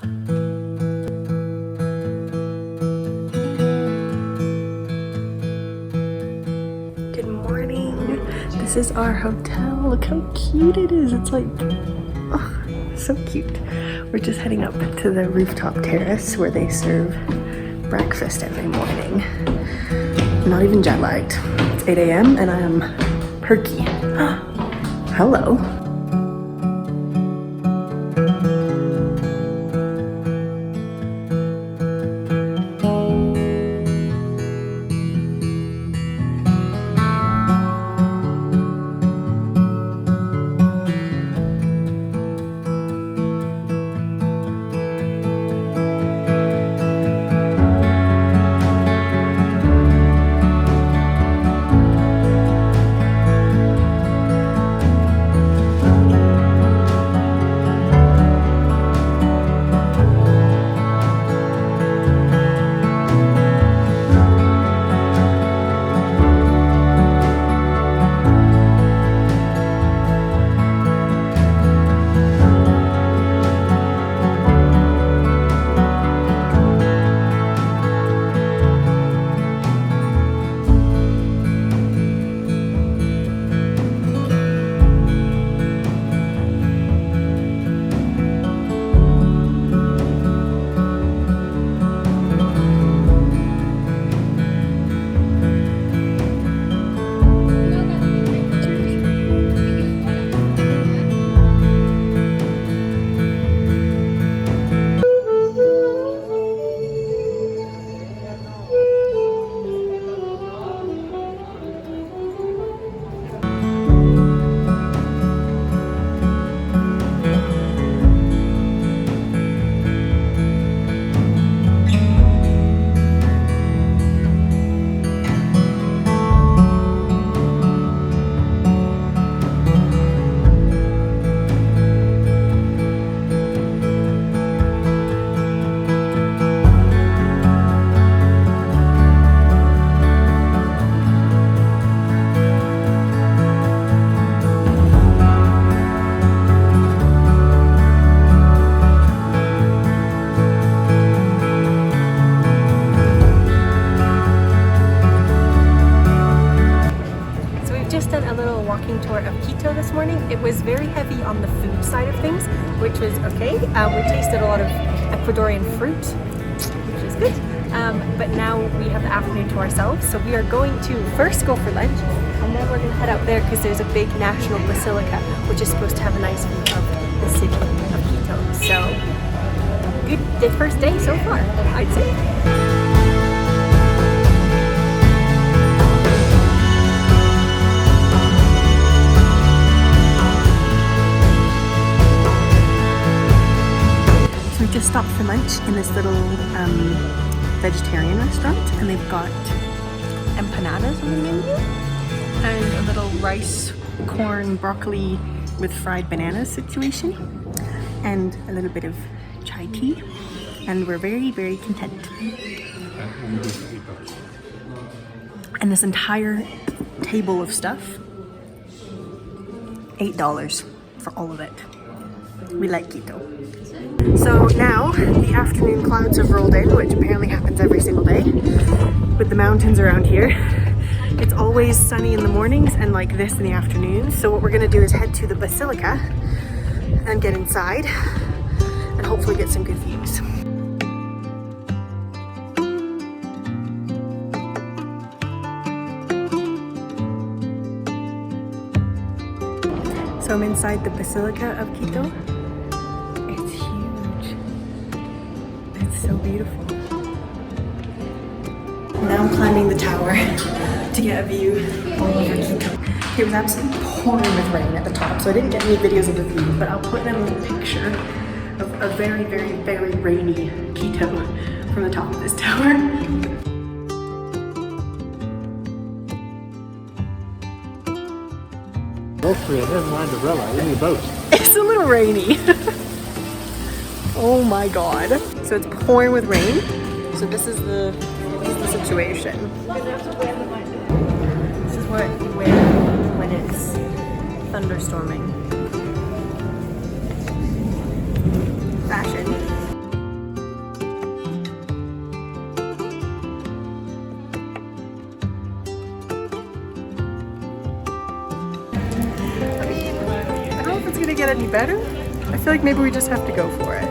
Good morning. This is our hotel. Look how cute it is. It's like, oh, so cute. We're just heading up to the rooftop terrace where they serve breakfast every morning. I'm not even jet lagged. It's 8 a.m. and I am perky. Hello. Tour of Quito this morning. It was very heavy on the food side of things, which was okay. We tasted a lot of Ecuadorian fruit, which is good. But now we have the afternoon to ourselves, so we are going to first go for lunch, and then we're going to head out there because there's a big national basilica, which is supposed to have a nice view of the city of Quito. So, good the first day so far, I'd say. We just stopped for lunch in this little vegetarian restaurant, and they've got empanadas on the menu and a little rice, corn, broccoli with fried bananas situation and a little bit of chai tea, and we're very, very content. And this entire table of stuff, $8 for all of it. We like Quito. So now the afternoon clouds have rolled in, which apparently happens every single day with the mountains around here. It's always sunny in the mornings and like this in the afternoons. So what we're gonna do is head to the basilica and get inside and hopefully get some good views. So I'm inside the Basilica of Quito. So beautiful. Now I'm climbing the tower to get a view all over Quito. It was absolutely pouring with rain at the top, so I didn't get any videos of the view, but I'll put in a little picture of a very, very, very rainy Quito from the top of this tower. Mostly I didn't mind the umbrella, any boat. It's a little rainy. Oh my god. So it's pouring with rain. So this is the situation. This is what you wear when it's thunderstorming. Fashion. gonna get any better, I feel like maybe we just have to go for it.